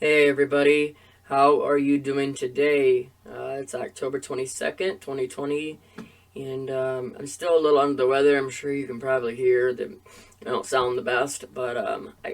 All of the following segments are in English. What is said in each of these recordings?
Hey everybody, how are you doing today? It's October 22nd, 2020, and I'm still a little under the weather. I'm sure you can probably hear that I don't sound the best, but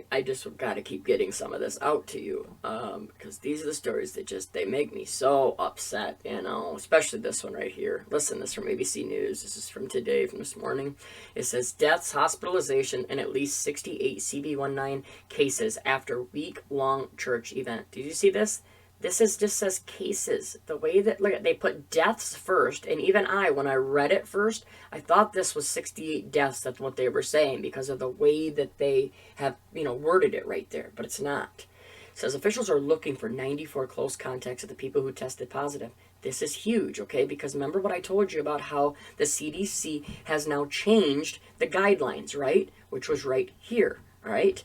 I just got to keep getting some of this out to you, because these are the stories that they make me so upset, especially this one right here. Listen, this is from ABC News. This is from today, from this morning. It says, deaths, hospitalization, and at least 68 CV19 cases after week-long church event. Did you see this? Just says cases. The way that, look, they put deaths first, and even when I read it first, I thought this was 68 deaths. That's what they were saying because of the way that they have, worded it right there, but it's not. It says officials are looking for 94 close contacts of the people who tested positive. This is huge, okay? Because remember what I told you about how the CDC has now changed the guidelines, right? Which was right here, all right?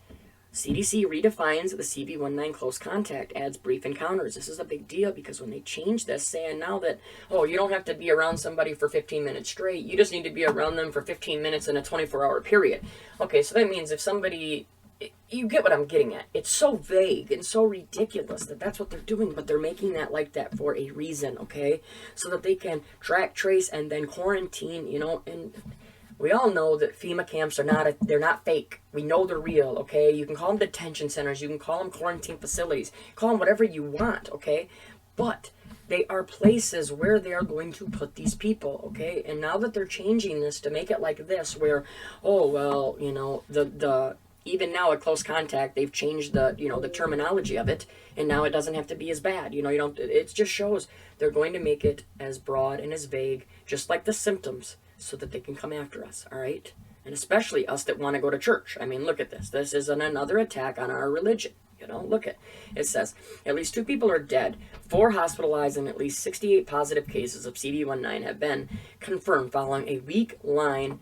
CDC redefines the CV19 close contact, adds brief encounters. This is a big deal because when they change this, saying now that, oh, you don't have to be around somebody for 15 minutes straight, you just need to be around them for 15 minutes in a 24-hour period. Okay, so that means if somebody, you get what I'm getting at. It's so vague and so ridiculous that that's what they're doing, but they're making that like that for a reason, okay? So that they can track, trace, and then quarantine, and we all know that FEMA camps are they're not fake. We know they're real, okay? You can call them detention centers. You can call them quarantine facilities. Call them whatever you want, okay? But they are places where they are going to put these people, okay? And now that they're changing this to make it like this, where, oh, well, even now at close contact, they've changed the terminology of it, and now it doesn't have to be as bad. It just shows they're going to make it as broad and as vague, just like the symptoms, so that they can come after us, all right? And especially us that want to go to church. I mean, look at this. This is another attack on our religion. Look at it. Says, at least 2 people are dead, 4 hospitalized, and at least 68 positive cases of CV19 have been confirmed following a week-long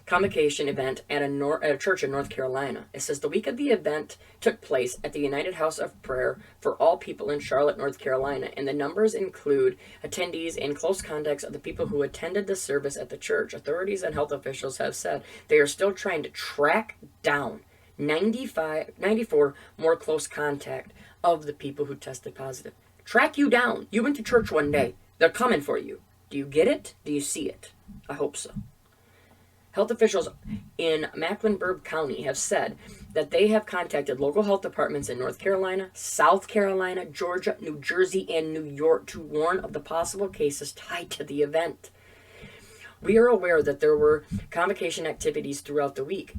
convocation event at a church in North Carolina. It says the week of the event took place at the United House of Prayer for All People in Charlotte, North Carolina, and the numbers include attendees and close contacts of the people who attended the service at the church. Authorities and health officials have said they are still trying to track down 94 more close contact of the people who tested positive. Track you down. You went to church one day. They're coming for you. Do you get it? Do you see it? I hope so. Health officials in Mecklenburg County have said that they have contacted local health departments in North Carolina, South Carolina, Georgia, New Jersey, and New York to warn of the possible cases tied to the event. We are aware that there were convocation activities throughout the week,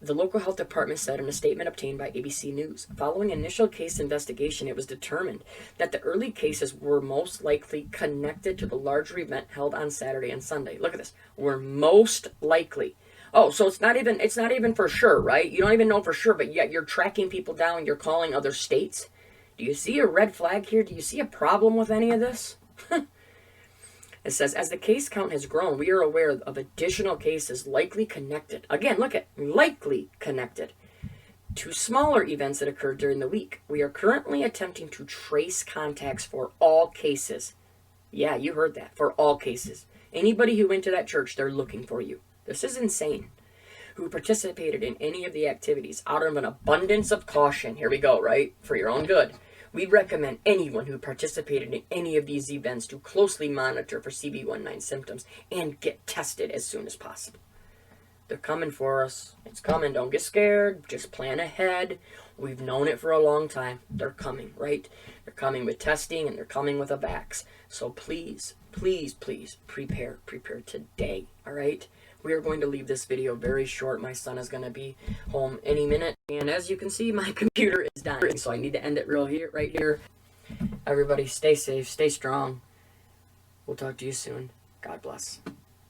the local health department said in a statement obtained by ABC News. Following initial case investigation, it was determined that the early cases were most likely connected to the larger event held on Saturday and Sunday. Look at this. Were most likely. Oh, so it's not even for sure, right? You don't even know for sure, but yet you're tracking people down, you're calling other states. Do you see a red flag here? Do you see a problem with any of this? It says, as the case count has grown, we are aware of additional cases likely connected. Again, look at likely connected to smaller events that occurred during the week. We are currently attempting to trace contacts for all cases. Yeah, you heard that. For all cases. Anybody who went to that church, they're looking for you. This is insane. Who participated in any of the activities out of an abundance of caution. Here we go, right? For your own good. We recommend anyone who participated in any of these events to closely monitor for CV19 symptoms and get tested as soon as possible. They're coming for us. It's coming. Don't get scared. Just plan ahead. We've known it for a long time. They're coming, right? They're coming with testing and they're coming with a vax. So please, please, please prepare. Prepare today, all right? We are going to leave this video very short. My son is going to be home any minute. And as you can see, my computer is dying. So I need to end it right here. Everybody stay safe, stay strong. We'll talk to you soon. God bless.